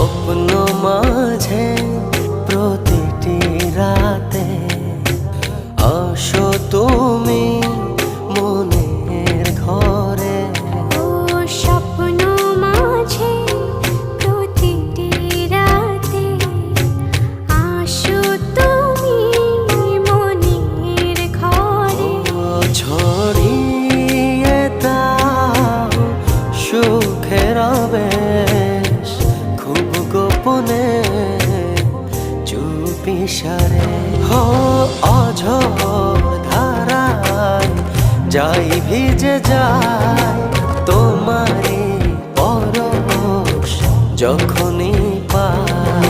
স্বপ্ন মাঝে প্রতিটি রাতে আসো তুমি মনের ঘরে। ও স্বপ্ন মাঝে প্রতিটি রাতে আসো তুমি মনের ঘরে। ও ছড়িয়ে দাও সুখের আবেশ খুব গোপনে চুপিসারে। হো অঝোর ধারায় যাই ভিজে যায় তোমারই পরশ যখনই পাই।